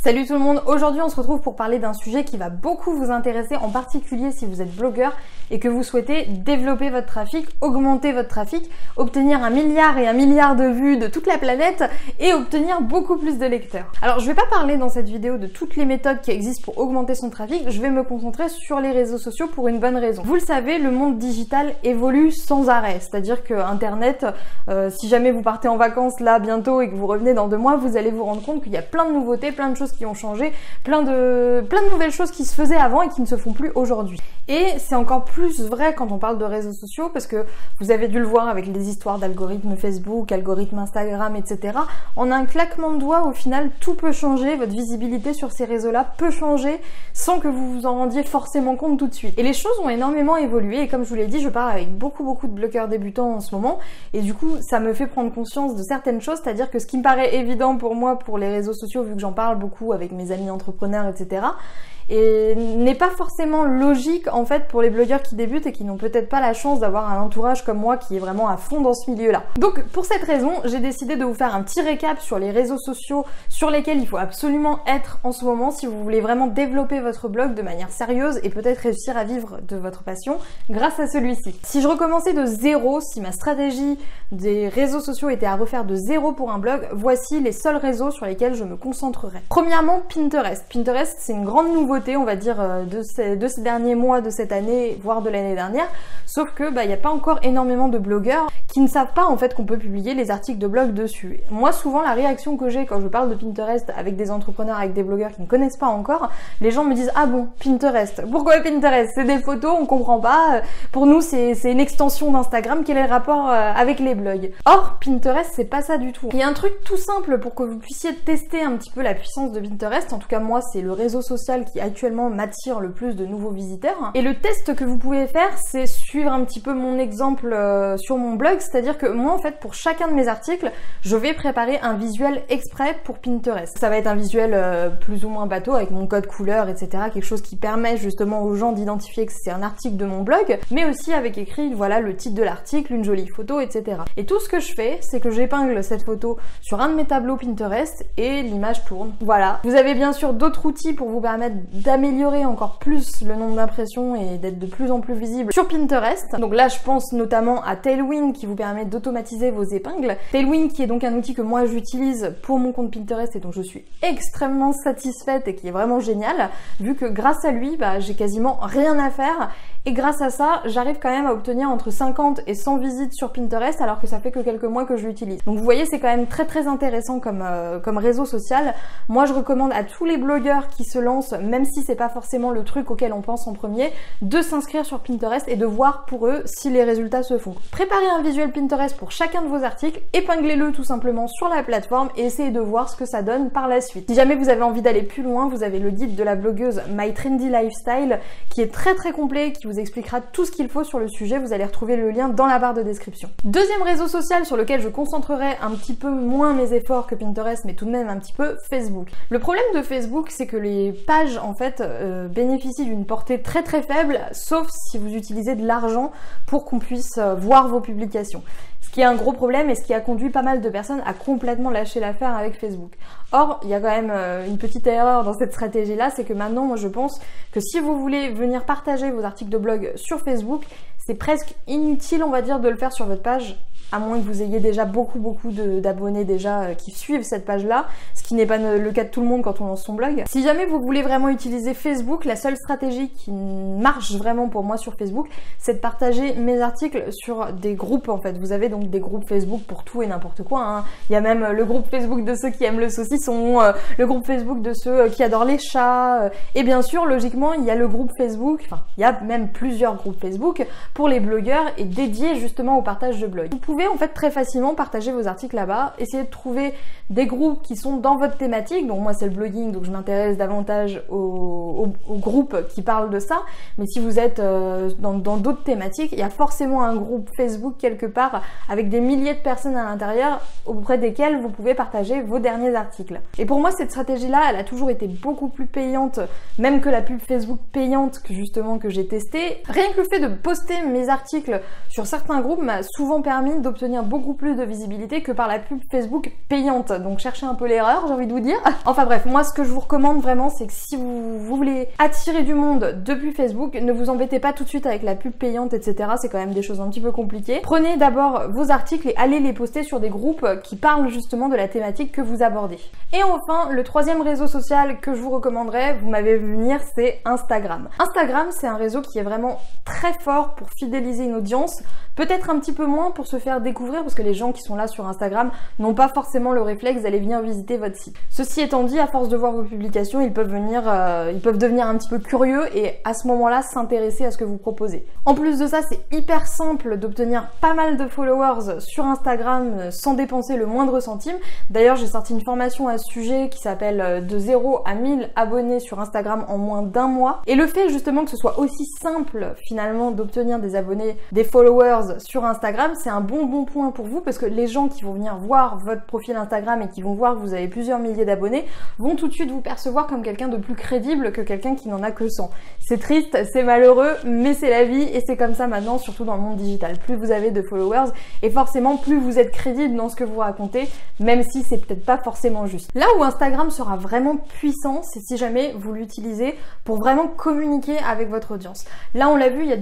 Salut tout le monde, aujourd'hui on se retrouve pour parler d'un sujet qui va beaucoup vous intéresser, en particulier si vous êtes blogueur et que vous souhaitez développer votre trafic, augmenter votre trafic, obtenir 1 milliard et 1 milliard de vues de toute la planète et obtenir beaucoup plus de lecteurs. Alors je vais pas parler dans cette vidéo de toutes les méthodes qui existent pour augmenter son trafic, je vais me concentrer sur les réseaux sociaux pour une bonne raison. Vous le savez, le monde digital évolue sans arrêt, c'est-à-dire que Internet, si jamais vous partez en vacances là bientôt et que vous revenez dans 2 mois, vous allez vous rendre compte qu'il y a plein de nouveautés, plein de choses qui ont changé, plein de nouvelles choses qui se faisaient avant et qui ne se font plus aujourd'hui. Et c'est encore plus vrai quand on parle de réseaux sociaux parce que vous avez dû le voir avec les histoires d'algorithmes Facebook, algorithmes Instagram, etc. En un claquement de doigts, au final, tout peut changer, votre visibilité sur ces réseaux-là peut changer sans que vous vous en rendiez forcément compte tout de suite. Et les choses ont énormément évolué et comme je vous l'ai dit, je parle avec beaucoup de blogueurs débutants en ce moment et du coup, ça me fait prendre conscience de certaines choses, c'est-à-dire que ce qui me paraît évident pour moi, pour les réseaux sociaux, vu que j'en parle beaucoup avec mes amis entrepreneurs, etc., et n'est pas forcément logique en fait pour les blogueurs qui débutent et qui n'ont peut-être pas la chance d'avoir un entourage comme moi qui est vraiment à fond dans ce milieu-là. Donc pour cette raison, j'ai décidé de vous faire un petit récap sur les réseaux sociaux sur lesquels il faut absolument être en ce moment si vous voulez vraiment développer votre blog de manière sérieuse et peut-être réussir à vivre de votre passion grâce à celui-ci. Si je recommençais de zéro, si ma stratégie des réseaux sociaux était à refaire de zéro pour un blog, voici les seuls réseaux sur lesquels je me concentrerai. Premièrement, Pinterest. Pinterest, c'est une grande nouveauté, on va dire, de ces derniers mois, de cette année, voire de l'année dernière, sauf que il n'y a pas encore énormément de blogueurs qui ne savent pas en fait qu'on peut publier les articles de blog dessus. Moi, souvent, la réaction que j'ai quand je parle de Pinterest avec des entrepreneurs, avec des blogueurs qui ne connaissent pas encore, les gens me disent « Ah bon, Pinterest, pourquoi Pinterest? C'est des photos, on comprend pas, pour nous c'est une extension d'Instagram, quel est le rapport avec les blogs ?» Or, Pinterest, c'est pas ça du tout. Il y a un truc tout simple pour que vous puissiez tester un petit peu la puissance de Pinterest, en tout cas moi, c'est le réseau social qui actuellement m'attire le plus de nouveaux visiteurs. Et le test que vous pouvez faire, c'est suivre un petit peu mon exemple sur mon blog, c'est-à-dire que moi en fait pour chacun de mes articles, je vais préparer un visuel exprès pour Pinterest. Ça va être un visuel plus ou moins bateau avec mon code couleur, etc. Quelque chose qui permet justement aux gens d'identifier que c'est un article de mon blog, mais aussi avec écrit voilà le titre de l'article, une jolie photo, etc. Et tout ce que je fais, c'est que j'épingle cette photo sur un de mes tableaux Pinterest et l'image tourne. Voilà. Vous avez bien sûr d'autres outils pour vous permettre d'améliorer encore plus le nombre d'impressions et d'être de plus en plus visible sur Pinterest. Donc là, je pense notamment à Tailwind qui vous permet d'automatiser vos épingles. Tailwind qui est donc un outil que moi j'utilise pour mon compte Pinterest et dont je suis extrêmement satisfaite et qui est vraiment génial, vu que grâce à lui, j'ai quasiment rien à faire. Et grâce à ça, j'arrive quand même à obtenir entre 50 et 100 visites sur Pinterest alors que ça fait que quelques mois que je l'utilise. Donc vous voyez, c'est quand même très intéressant comme réseau social. Moi, je recommande à tous les blogueurs qui se lancent, même si c'est pas forcément le truc auquel on pense en premier, de s'inscrire sur Pinterest et de voir pour eux si les résultats se font. Préparez un visuel Pinterest pour chacun de vos articles, épinglez-le tout simplement sur la plateforme et essayez de voir ce que ça donne par la suite. Si jamais vous avez envie d'aller plus loin, vous avez le guide de la blogueuse My Trendy Lifestyle qui est très complet, qui vous expliquera tout ce qu'il faut sur le sujet. Vous allez retrouver le lien dans la barre de description. Deuxième réseau social sur lequel je concentrerai un petit peu moins mes efforts que Pinterest, mais tout de même un petit peu, Facebook. Le problème de Facebook, c'est que les pages en fait bénéficient d'une portée très faible, sauf si vous utilisez de l'argent pour qu'on puisse voir vos publications. Ce qui est un gros problème et ce qui a conduit pas mal de personnes à complètement lâcher l'affaire avec Facebook. Or, il y a quand même une petite erreur dans cette stratégie-là, c'est que maintenant, moi je pense que si vous voulez venir partager vos articles de blog sur Facebook, c'est presque inutile, on va dire, de le faire sur votre page, à moins que vous ayez déjà beaucoup d'abonnés déjà qui suivent cette page-là, ce qui n'est pas le cas de tout le monde quand on lance son blog. Si jamais vous voulez vraiment utiliser Facebook, la seule stratégie qui marche vraiment pour moi sur Facebook, c'est de partager mes articles sur des groupes en fait. Vous avez donc des groupes Facebook pour tout et n'importe quoi, hein. Il y a même le groupe Facebook de ceux qui aiment le saucisson, le groupe Facebook de ceux qui adorent les chats, et bien sûr, logiquement, il y a le groupe Facebook, enfin, il y a même plusieurs groupes Facebook pour les blogueurs et dédiés justement au partage de blogs. Vous pouvez en fait très facilement partager vos articles là-bas, essayer de trouver des groupes qui sont dans votre thématique. Donc moi c'est le blogging, donc je m'intéresse davantage aux groupes qui parlent de ça, mais si vous êtes dans d'autres thématiques, il y a forcément un groupe Facebook quelque part avec des milliers de personnes à l'intérieur auprès desquelles vous pouvez partager vos derniers articles. Et pour moi cette stratégie-là, elle a toujours été beaucoup plus payante, même que la pub Facebook payante que j'ai testée. Rien que le fait de poster mes articles sur certains groupes m'a souvent permis d'obtenir d'obtenir beaucoup plus de visibilité que par la pub Facebook payante. Donc cherchez un peu l'erreur, j'ai envie de vous dire. Enfin bref, moi ce que je vous recommande vraiment, c'est que si vous voulez attirer du monde depuis Facebook, ne vous embêtez pas tout de suite avec la pub payante, etc. C'est quand même des choses un petit peu compliquées. Prenez d'abord vos articles et allez les poster sur des groupes qui parlent justement de la thématique que vous abordez. Et enfin, le troisième réseau social que je vous recommanderais, vous m'avez vu venir, c'est Instagram. Instagram, c'est un réseau qui est vraiment très fort pour fidéliser une audience, peut-être un petit peu moins pour se faire découvrir parce que les gens qui sont là sur Instagram n'ont pas forcément le réflexe d'aller venir visiter votre site. Ceci étant dit, à force de voir vos publications, ils peuvent devenir un petit peu curieux et à ce moment-là s'intéresser à ce que vous proposez. En plus de ça, c'est hyper simple d'obtenir pas mal de followers sur Instagram sans dépenser le moindre centime. D'ailleurs, j'ai sorti une formation à ce sujet qui s'appelle de 0 à 1000 abonnés sur Instagram en moins d'1 mois. Et le fait justement que ce soit aussi simple finalement d'obtenir des abonnés, des followers sur Instagram, c'est un bon point pour vous parce que les gens qui vont venir voir votre profil Instagram et qui vont voir que vous avez plusieurs milliers d'abonnés vont tout de suite vous percevoir comme quelqu'un de plus crédible que quelqu'un qui n'en a que 100. C'est triste, c'est malheureux, mais c'est la vie et c'est comme ça maintenant, surtout dans le monde digital. Plus vous avez de followers et forcément plus vous êtes crédible dans ce que vous racontez, même si c'est peut-être pas forcément juste. Là où Instagram sera vraiment puissant, c'est si jamais vous l'utilisez pour vraiment communiquer avec votre audience. Là, on l'a vu, il y a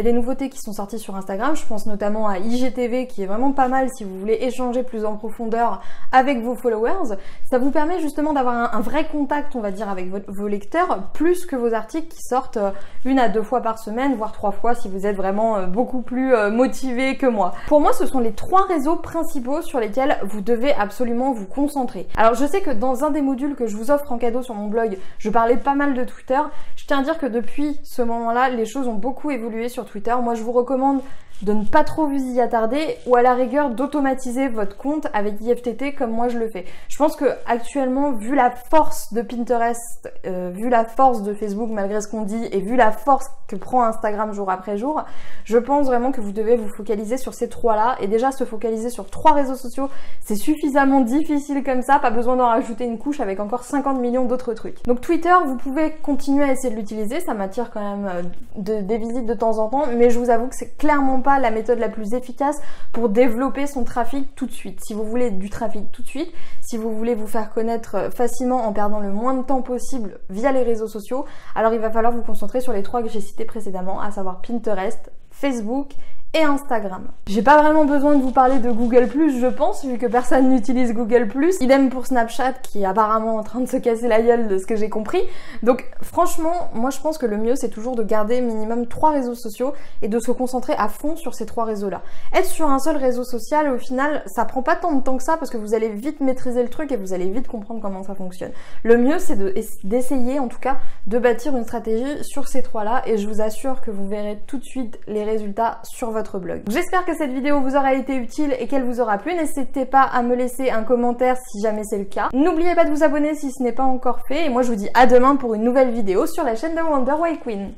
des nouveautés qui sont sorties sur Instagram. Je pense notamment à IGTV qui est vraiment pas mal si vous voulez échanger plus en profondeur avec vos followers. Ça vous permet justement d'avoir un vrai contact, on va dire, avec vos lecteurs, plus que vos articles qui sortent 1 à 2 fois par semaine, voire 3 fois si vous êtes vraiment beaucoup plus motivé que moi. Pour moi, ce sont les 3 réseaux principaux sur lesquels vous devez absolument vous concentrer. Alors, je sais que dans un des modules que je vous offre en cadeau sur mon blog, je parlais pas mal de Twitter. Je tiens à dire que depuis ce moment-là, les choses ont beaucoup évolué sur Twitter. Moi, je vous recommande de ne pas trop vous y attarder ou à la rigueur d'automatiser votre compte avec IFTT comme moi je le fais. Je pense que actuellement, vu la force de Pinterest, vu la force de Facebook malgré ce qu'on dit et vu la force que prend Instagram jour après jour, je pense vraiment que vous devez vous focaliser sur ces 3-là et déjà se focaliser sur 3 réseaux sociaux, c'est suffisamment difficile comme ça, pas besoin d'en rajouter une couche avec encore 50 millions d'autres trucs. Donc Twitter, vous pouvez continuer à essayer de l'utiliser, ça m'attire quand même des visites de temps en temps, mais je vous avoue que c'est clairement pas la méthode la plus efficace pour développer son trafic tout de suite. Si vous voulez du trafic tout de suite, si vous voulez vous faire connaître facilement en perdant le moins de temps possible via les réseaux sociaux, alors il va falloir vous concentrer sur les 3 que j'ai cités précédemment, à savoir Pinterest, Facebook et Instagram. J'ai pas vraiment besoin de vous parler de Google+, je pense, vu que personne n'utilise Google+. Idem pour Snapchat, qui est apparemment en train de se casser la gueule de ce que j'ai compris. Donc franchement, moi je pense que le mieux c'est toujours de garder minimum 3 réseaux sociaux et de se concentrer à fond sur ces 3 réseaux-là. Être sur un seul réseau social, au final, ça prend pas tant de temps que ça parce que vous allez vite maîtriser le truc et vous allez vite comprendre comment ça fonctionne. Le mieux c'est d'essayer en tout cas de bâtir une stratégie sur ces 3-là et je vous assure que vous verrez tout de suite les résultats sur votre blog. J'espère que cette vidéo vous aura été utile et qu'elle vous aura plu. N'hésitez pas à me laisser un commentaire si jamais c'est le cas. N'oubliez pas de vous abonner si ce n'est pas encore fait et moi je vous dis à demain pour une nouvelle vidéo sur la chaîne de Wonder Way Queen.